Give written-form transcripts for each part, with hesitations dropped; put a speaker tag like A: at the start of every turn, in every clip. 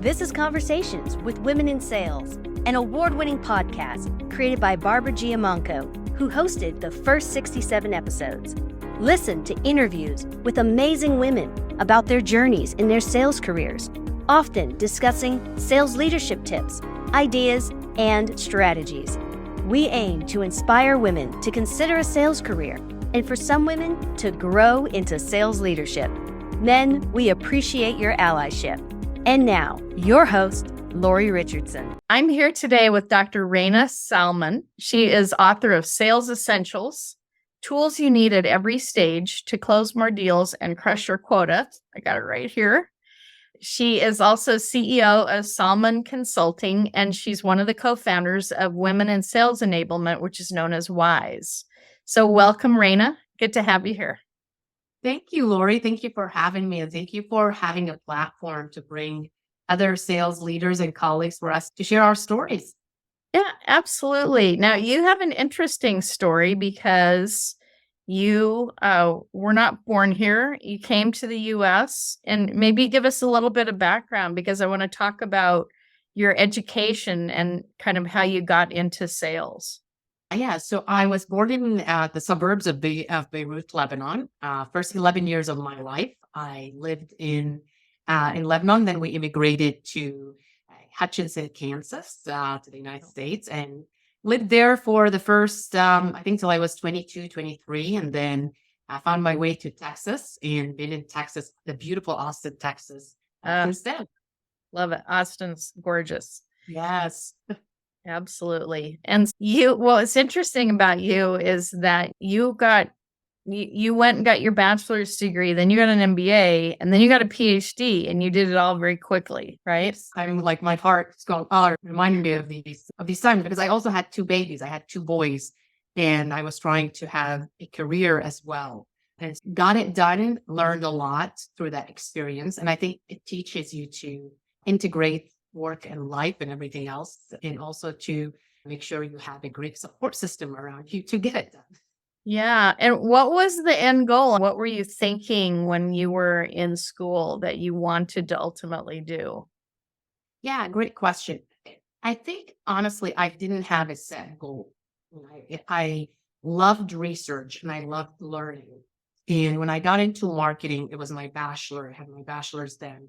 A: This is Conversations with Women in Sales, an award-winning podcast created by Barbara Giamanco, who hosted the first 67 episodes. Listen to interviews with amazing women about their journeys in their sales careers, often discussing sales leadership tips, ideas, and strategies. We aim to inspire women to consider a sales career and for some women to grow into sales leadership. Men, we appreciate your allyship. And now, your host, Lori Richardson.
B: I'm here today with Dr. Rana Salman. She is author of Sales Essentials, Tools You Need at Every Stage to Close More Deals and Crush Your Quota. I got it right here. She is also CEO of Salman Consulting, and she's one of the co-founders of Women in Sales Enablement, which is known as WISE. So welcome, Rana. Good to have you here.
C: Thank you, Lori. Thank you for having me, and thank you for having a platform to bring other sales leaders and colleagues for us to share our stories.
B: Yeah, absolutely. Now, you have an interesting story because you were not born here. You came to the U.S. and maybe give us a little bit of background because I want to talk about your education and kind of how you got into sales.
C: Yeah, so I was born in the suburbs of Beirut, Lebanon. First 11 years of my life, I lived in Lebanon. Then we immigrated to Hutchinson, Kansas, to the United States, and lived there for the first, I think, till I was 22, 23. And then I found my way to Texas and been in Texas, the beautiful Austin, Texas, since then.
B: Love it. Austin's gorgeous.
C: Yes.
B: Absolutely. And what's interesting about you is that you went and got your bachelor's degree, then you got an MBA, and then you got a PhD, and you did it all very quickly, right?
C: I'm like, my heart's going, reminding me of these times because I also had two babies. I had two boys, and I was trying to have a career as well. And got it done, learned a lot through that experience. And I think it teaches you to integrate work and life and everything else, and also to make sure you have a great support system around you to get it done.
B: Yeah. And what was the end goal? What were you thinking when you were in school that you wanted to ultimately do?
C: Yeah, great question. I think, honestly, I didn't have a set goal. I loved research and I loved learning. And when I got into marketing, it was my bachelor. I had my bachelor's then.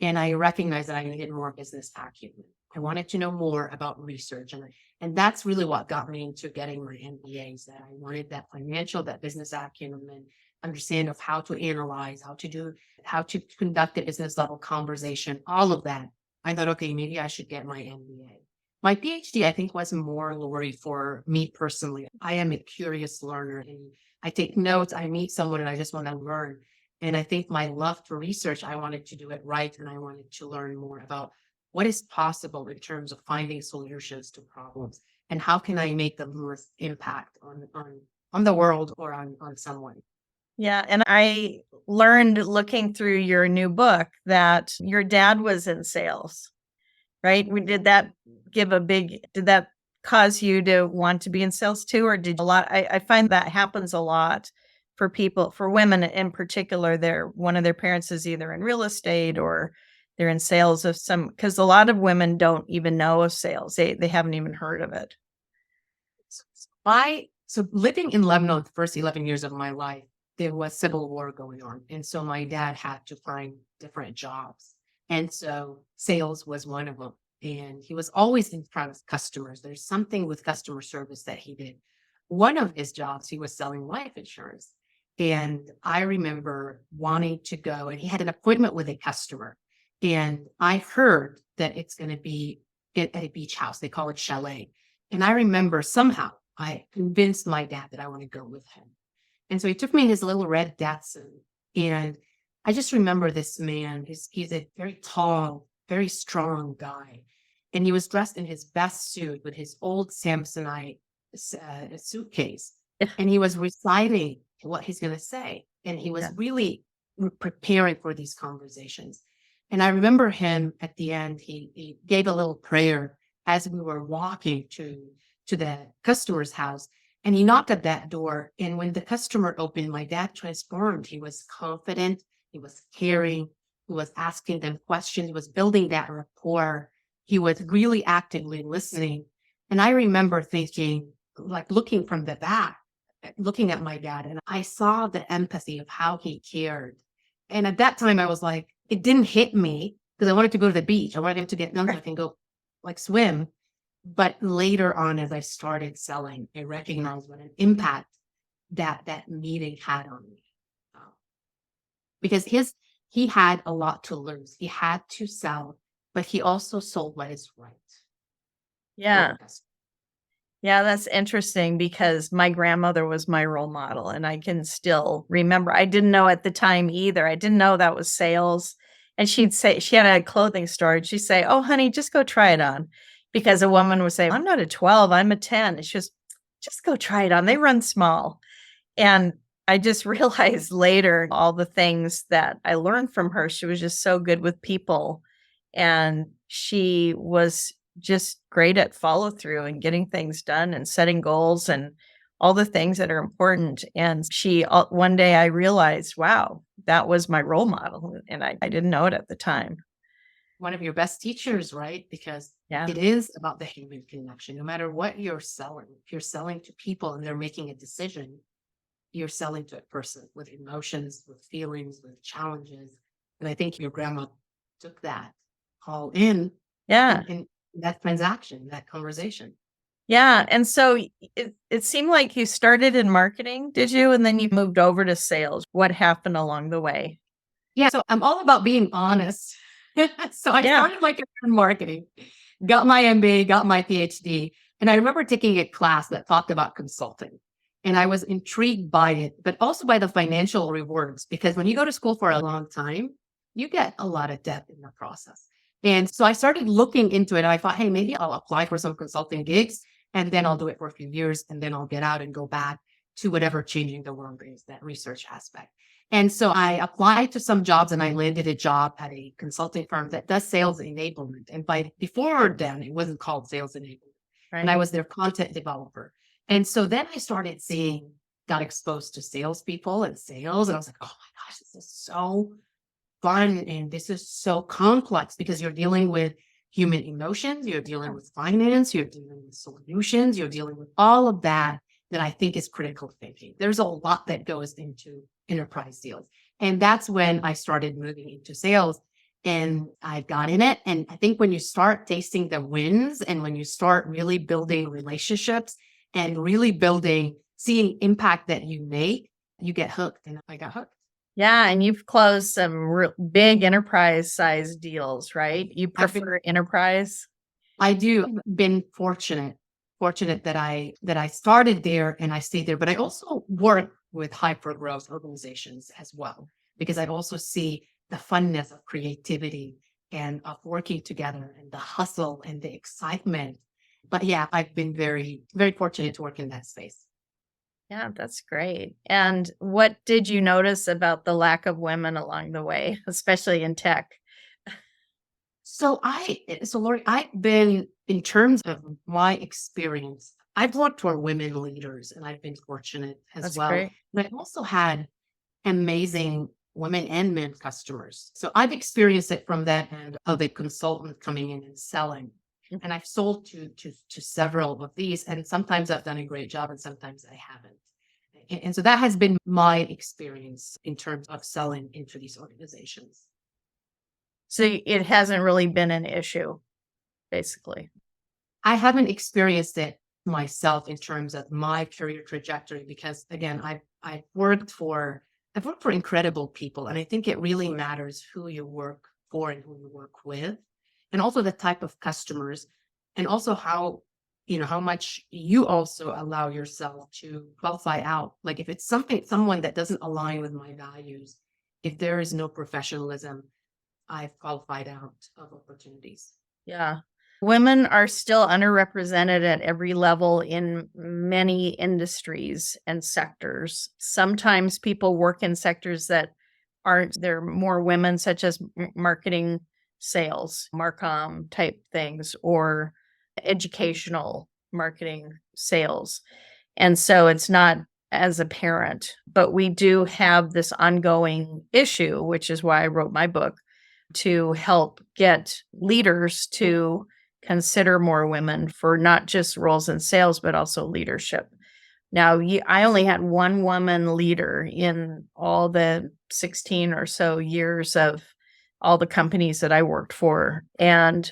C: And I recognized that I needed more business acumen. I wanted to know more about research. And that's really what got me into getting my MBAs, that I wanted that that business acumen, and understand of how to analyze, how to conduct a business level conversation, all of that. I thought, okay, maybe I should get my MBA. My PhD, I think, was more, Lori, for me personally. I am a curious learner, and I take notes. I meet someone and I just want to learn. And I think my love for research, I wanted to do it right. And I wanted to learn more about what is possible in terms of finding solutions to problems and how can I make the most impact on the world or on someone.
B: Yeah. And I learned looking through your new book that your dad was in sales, right? Did that cause you to want to be in sales too? Or I find that happens a lot for people, for women in particular. One of their parents is either in real estate or they're in sales of because a lot of women don't even know of sales. They haven't even heard of it.
C: So living in Lebanon, the first 11 years of my life, there was civil war going on. And so my dad had to find different jobs. And so sales was one of them. And he was always in front of customers. There's something with customer service that he did. One of his jobs, he was selling life insurance. And I remember wanting to go, and he had an appointment with a customer. And I heard that it's going to be at a beach house. They call it chalet. And I remember somehow I convinced my dad that I want to go with him. And so he took me in his little red Datsun. And I just remember this man. He's a very tall, very strong guy. And he was dressed in his best suit with his old Samsonite suitcase. And he was reciting what he's going to say. And he was really preparing for these conversations. And I remember him at the end, he gave a little prayer as we were walking to the customer's house. And he knocked at that door. And when the customer opened, my dad transformed. He was confident. He was caring. He was asking them questions. He was building that rapport. He was really actively listening. And I remember thinking, like looking from the back, looking at my dad, and I saw the empathy of how he cared. And at that time, I was like, it didn't hit me because I wanted to go to the beach. I wanted him to get done so I can go like swim. But later on, as I started selling, I recognized what an impact that meeting had on me. Because he had a lot to lose. He had to sell, but he also sold what is right.
B: Yeah. Yeah, that's interesting because my grandmother was my role model and I can still remember. I didn't know at the time either. I didn't know that was sales. And she'd say, she had a clothing store and she'd say, "Oh, honey, just go try it on." Because a woman would say, "I'm not a 12, I'm a 10." It's just go try it on. They run small. And I just realized later all the things that I learned from her. She was just so good with people. And she was just great at follow through and getting things done and setting goals and all the things that are important. And one day I realized, wow, that was my role model. And I didn't know it at the time.
C: One of your best teachers, right? Because
B: Yeah.
C: it is about the human connection. No matter what you're selling, if you're selling to people and they're making a decision, you're selling to a person with emotions, with feelings, with challenges. And I think your grandma took that all in.
B: Yeah.
C: In that transaction, that conversation.
B: Yeah. And so it seemed like you started in marketing, did you? And then you moved over to sales. What happened along the way?
C: Yeah. So I'm all about being honest. So I started my career in marketing, got my MBA, got my PhD. And I remember taking a class that talked about consulting. And I was intrigued by it, but also by the financial rewards, because when you go to school for a long time, you get a lot of debt in the process. And so I started looking into it. And I thought, hey, maybe I'll apply for some consulting gigs and then I'll do it for a few years and then I'll get out and go back to whatever changing the world is, that research aspect. And so I applied to some jobs and I landed a job at a consulting firm that does sales enablement. And before then, it wasn't called sales enablement.
B: Right.
C: And I was their content developer. And so then I started got exposed to salespeople and sales. And I was like, oh my gosh, this is so fun. And this is so complex because you're dealing with human emotions, you're dealing with finance, you're dealing with solutions, you're dealing with all of that I think is critical thinking. There's a lot that goes into enterprise deals. And that's when I started moving into sales and I got in it. And I think when you start tasting the wins and when you start really building relationships and really seeing impact that you make, you get hooked. And I got hooked.
B: Yeah. And you've closed some big enterprise size deals, right? You prefer enterprise?
C: I do. I've been fortunate that I started there and I stayed there, but I also work with hyper growth organizations as well, because I also see the funness of creativity and of working together and the hustle and the excitement. But yeah, I've been very, very fortunate to work in that space.
B: Yeah, that's great. And what did you notice about the lack of women along the way, especially in tech?
C: So Lori, I've been, in terms of my experience, I've worked for women leaders and I've been fortunate as well.
B: Great.
C: But I've also had amazing women and men customers. So I've experienced it from that end of a consultant coming in and selling. And I've sold to several of these, and sometimes I've done a great job and sometimes I haven't. And so that has been my experience in terms of selling into these organizations.
B: So it hasn't really been an issue, basically.
C: I haven't experienced it myself in terms of my career trajectory, because again, I've worked for incredible people. And I think it really matters who you work for and who you work with, and also the type of customers, and also how much you also allow yourself to qualify out. Like if it's someone that doesn't align with my values, if there is no professionalism, I've qualified out of opportunities.
B: Yeah. Women are still underrepresented at every level in many industries and sectors. Sometimes people work in sectors that aren't, there are more women, such as marketing, sales, Marcom type things, or educational marketing, sales. And so it's not as apparent, but we do have this ongoing issue, which is why I wrote my book, to help get leaders to consider more women for not just roles in sales, but also leadership. Now, I only had one woman leader in all the 16 or so years of all the companies that I worked for. And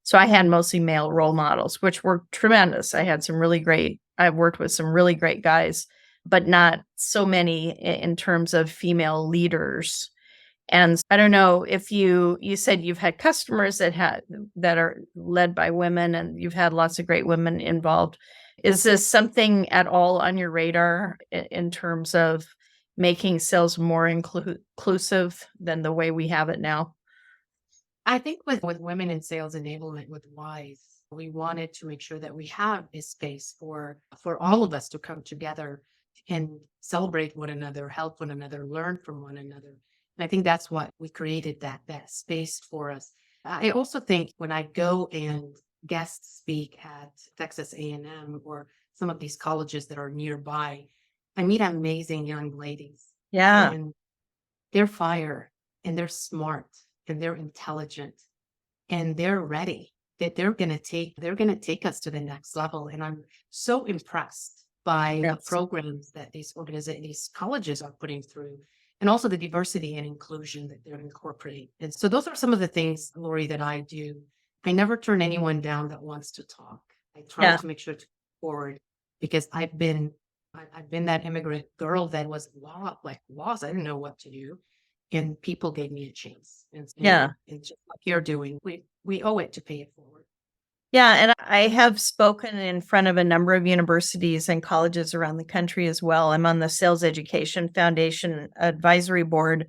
B: so I had mostly male role models, which were tremendous. I've worked with some really great guys, but not so many in terms of female leaders. And I don't know if you said you've had customers that are led by women, and you've had lots of great women involved. Is this something at all on your radar in terms of making sales more inclusive than the way we have it now?
C: I think with women in sales enablement with WISE, we wanted to make sure that we have a space for all of us to come together and celebrate one another, help one another, learn from one another. And I think that's what we created, that space for us. I also think when I go and guest speak at Texas A&M or some of these colleges that are nearby, I meet amazing young ladies.
B: Yeah.
C: And they're fire and they're smart and they're intelligent and they're ready that they're going to take us to the next level. And I'm so impressed by the programs that these colleges are putting through, and also the diversity and inclusion that they're incorporating. And so those are some of the things, Lori, that I do. I never turn anyone down that wants to talk. I try to make sure to move forward, because I've been that immigrant girl that was lost. I didn't know what to do. And people gave me a chance. And just like you're doing, we owe it to pay it forward.
B: Yeah. And I have spoken in front of a number of universities and colleges around the country as well. I'm on the Sales Education Foundation Advisory Board,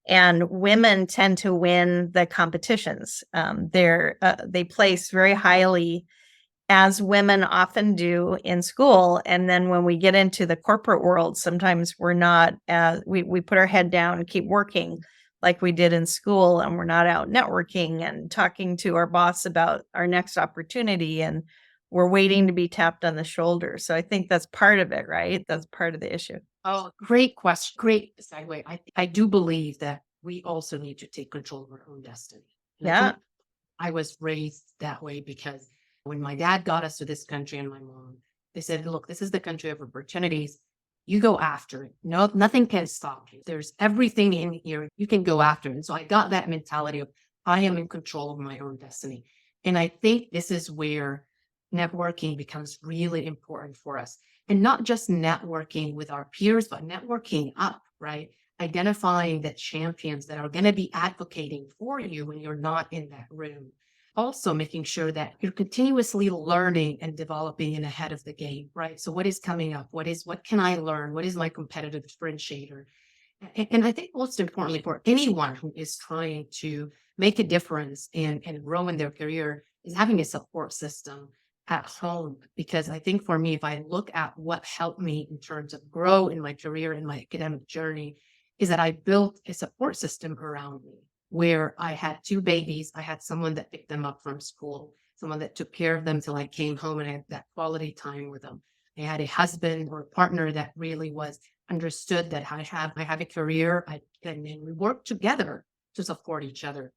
B: and women tend to win the competitions. They place very highly, as women often do in school. And then when we get into the corporate world, sometimes we're not, we put our head down and keep working like we did in school, and we're not out networking and talking to our boss about our next opportunity, and we're waiting to be tapped on the shoulder. So I think that's part of it, right? That's part of the issue.
C: Oh, great question. Great segue. I do believe that we also need to take control of our own destiny. And I was raised that way, because when my dad got us to this country and my mom, they said, look, this is the country of opportunities. You go after it. No, nothing can stop you. There's everything in here. You can go after it. And so I got that mentality of, I am in control of my own destiny. And I think this is where networking becomes really important for us. And not just networking with our peers, but networking up, right? Identifying the champions that are going to be advocating for you when you're not in that room. Also making sure that you're continuously learning and developing and ahead of the game, right? So what is coming up? What can I learn? What is my competitive differentiator? And I think most importantly for anyone who is trying to make a difference and grow in their career is having a support system at home. Because I think for me, if I look at what helped me in terms of grow in my career and my academic journey, is that I built a support system around me, where I had 2 babies. I had someone that picked them up from school, someone that took care of them till I came home and I had that quality time with them. I had a husband or a partner that really understood that I have a career, and we work together to support each other.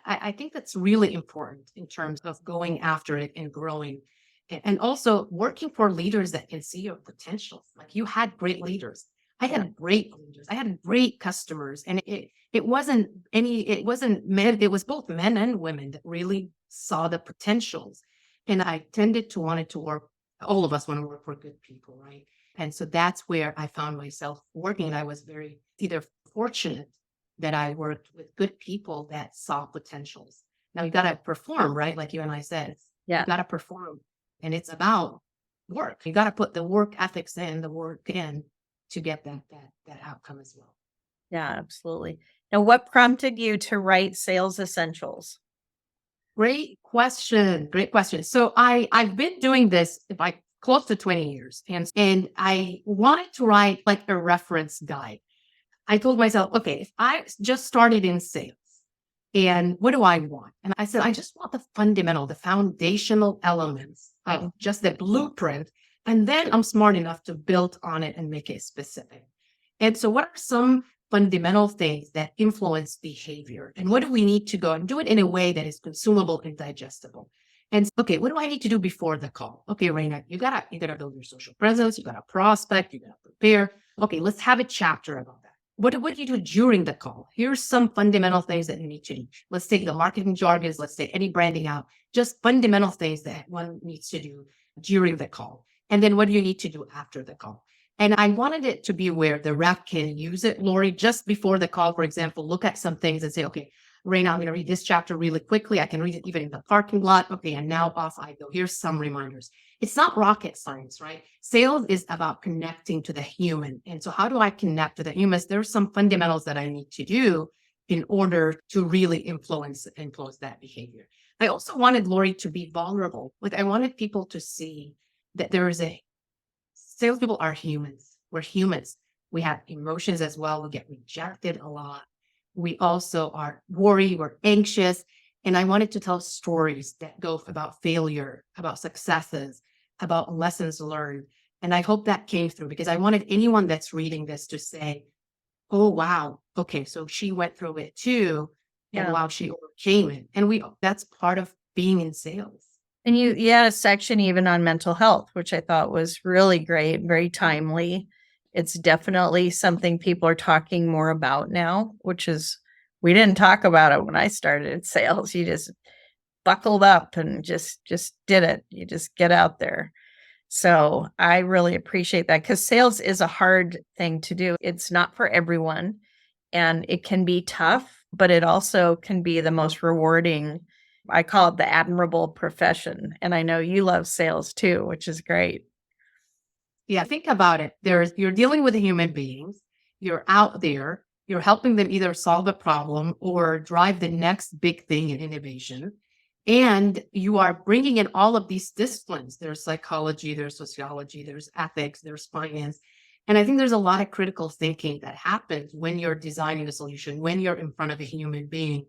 C: I think that's really important in terms of going after it and growing, and also working for leaders that can see your potential. Like you had great leaders. I had great leaders. I had great customers, and it wasn't men. It was both men and women that really saw the potentials. And I tended to wanted to work. All of us want to work for good people, right? And so that's where I found myself working. And I was very either fortunate that I worked with good people that saw potentials. Now you got to perform, right? Like you and I said, you got to perform, and it's about work. You got to put the work ethics in, the work in, to get that outcome as well.
B: Yeah, absolutely. Now, what prompted you to write Sales Essentials?
C: Great question. Great question. So I've been doing this like close to 20 years, and I wanted to write like a reference guide. I told myself, okay, if I just started in sales, and what do I want? And I said, I just want the foundational elements of just the blueprint. And then I'm smart enough to build on it and make it specific. And so what are some fundamental things that influence behavior. And what do we need to go and do it in a way that is consumable and digestible? And okay, what do I need to do before the call? Okay, Raina, you gotta build your social presence, you gotta prospect, you gotta prepare. Okay, let's have a chapter about that. What do you do during the call? Here's some fundamental things that you need to do. Let's take the marketing jargons, let's take any branding out, just fundamental things that one needs to do during the call. And then what do you need to do after the call? And I wanted it to be where the rep can use it, Lori, just before the call, for example, look at some things and say, okay, Raina, I'm going to read this chapter really quickly. I can read it even in the parking lot. Okay, and now off I go. Here's some reminders. It's not rocket science, right? Sales is about connecting to the human. And so how do I connect to the humans? There's some fundamentals that I need to do in order to really influence that behavior. I also wanted Lori to be vulnerable. Like I wanted people to see that there is salespeople are humans. We're humans. We have emotions as well. We get rejected a lot. We also are worried, we're anxious. And I wanted to tell stories that go about failure, about successes, about lessons learned. And I hope that came through because I wanted anyone that's reading this to say, oh, wow. Okay. So she went through it too. And wow, she overcame it. And that's part of being in sales.
B: And you had a section even on mental health, which I thought was really great, very timely. It's definitely something people are talking more about now, which is, we didn't talk about it when I started in sales. You just buckled up and just did it. You just get out there. So I really appreciate that because sales is a hard thing to do. It's not for everyone and it can be tough, but it also can be the most rewarding. I call it the admirable profession. And I know you love sales too, which is great.
C: Yeah, think about it. You're dealing with human beings. You're out there. You're helping them either solve a problem or drive the next big thing in innovation. And you are bringing in all of these disciplines. There's psychology, there's sociology, there's ethics, there's finance. And I think there's a lot of critical thinking that happens when you're designing a solution, when you're in front of a human being.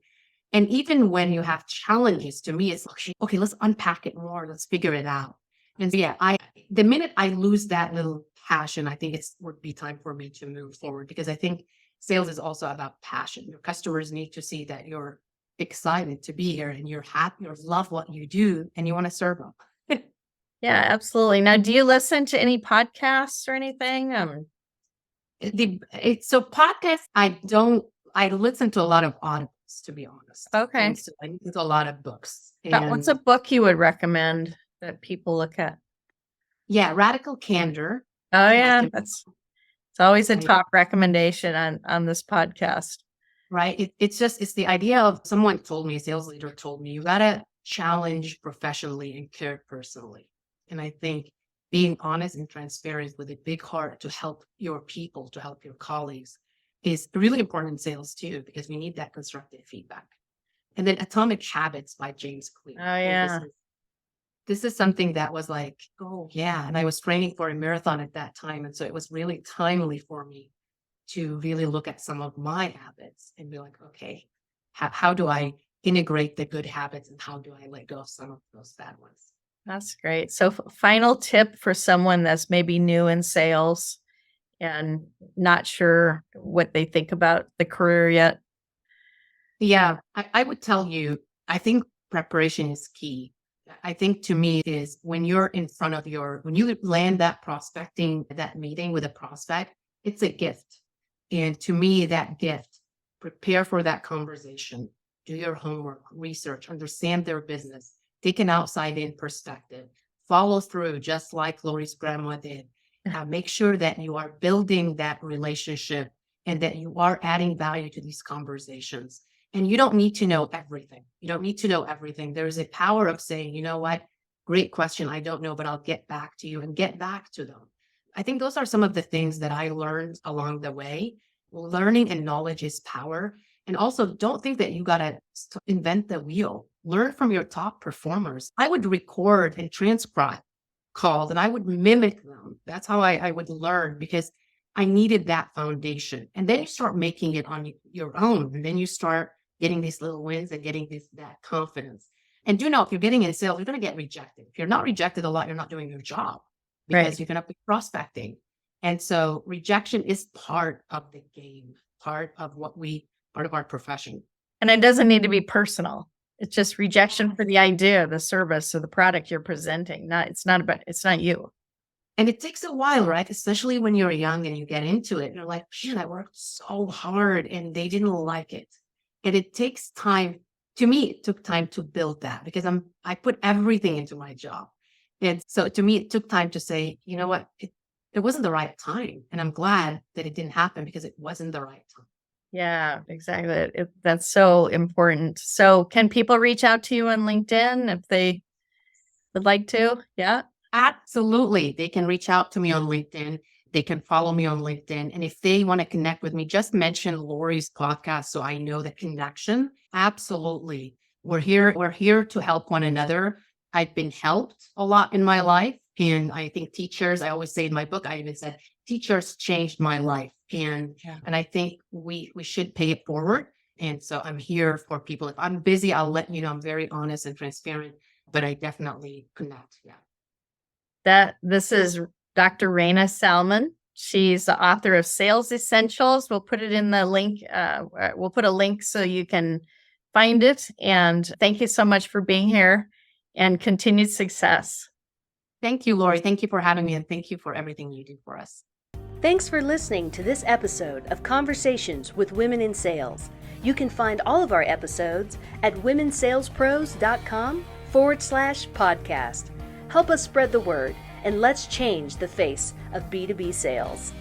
C: And even when you have challenges, to me, it's okay, let's unpack it more. Let's figure it out. And so, yeah, the minute I lose that little passion, I think it would be time for me to move forward because I think sales is also about passion. Your customers need to see that you're excited to be here and you're happy or love what you do and you want to serve them.
B: Yeah, absolutely. Now, do you listen to any podcasts or anything?
C: So podcasts, I listen to a lot of audibles, to be honest.
B: Okay.
C: And so I listen to a lot of books.
B: What's a book you would recommend that people look at?
C: Yeah, Radical Candor.
B: Oh yeah, it's always a top recommendation on this podcast.
C: Right. It's the idea of someone told me, a sales leader told me, you got to challenge professionally and care personally. And I think being honest and transparent with a big heart to help your people, to help your colleagues is really important in sales too, because we need that constructive feedback. And then Atomic Habits by James Clear.
B: Oh yeah.
C: This is something that was like, oh yeah. And I was training for a marathon at that time. And so it was really timely for me to really look at some of my habits and be like, okay, how do I integrate the good habits and how do I let go of some of those bad ones?
B: That's great. So final tip for someone that's maybe new in sales and not sure what they think about the career yet.
C: Yeah, I would tell you, I think preparation is key. I think to me is when you're in front of when you land that meeting with a prospect, it's a gift. And to me, that gift, prepare for that conversation, do your homework, research, understand their business, take an outside-in perspective, follow through just like Lori's grandma did. Make sure that you are building that relationship and that you are adding value to these conversations. And you don't need to know everything. There's a power of saying, you know what? Great question. I don't know, but I'll get back to you and get back to them. I think those are some of the things that I learned along the way. Learning and knowledge is power. And also don't think that you got to invent the wheel. Learn from your top performers. I would record and transcribe calls and I would mimic them. That's how I would learn because I needed that foundation. And then you start making it on your own. And then you start getting these little wins and getting that confidence. And do know if you're getting in sales, you're going to get rejected. If you're not rejected a lot, you're not doing your job because you're going to be prospecting. And so rejection is part of the game. part of our profession.
B: And it doesn't need to be personal. It's just rejection for the idea, the service, or the product you're presenting. It's not you.
C: And it takes a while, right? Especially when you're young and you get into it. You're like, man, I worked so hard and they didn't like it. And it takes time. To me, it took time to build that because I put everything into my job. And so to me, it took time to say, you know what, it wasn't the right time. And I'm glad that it didn't happen because it wasn't the right time.
B: Yeah, exactly. That's so important. So can people reach out to you on LinkedIn if they would like to? Yeah.
C: Absolutely. They can reach out to me on LinkedIn. They can follow me on LinkedIn. And if they want to connect with me, just mention Lori's podcast so I know the connection. Absolutely. We're here to help one another. I've been helped a lot in my life. And I think I always say in my book, I even said, teachers changed my life. And I think we should pay it forward. And so I'm here for people. If I'm busy, I'll let you know. I'm very honest and transparent, but I definitely connect. Yeah.
B: This is Dr. Rana Salman. She's the author of Sales Essentials. We'll put it in the link. We'll put a link so you can find it. And thank you so much for being here and continued success.
C: Thank you, Lori. Thank you for having me. And thank you for everything you do for us.
A: Thanks for listening to this episode of Conversations with Women in Sales. You can find all of our episodes at womensalespros.com/podcast. Help us spread the word and let's change the face of B2B sales.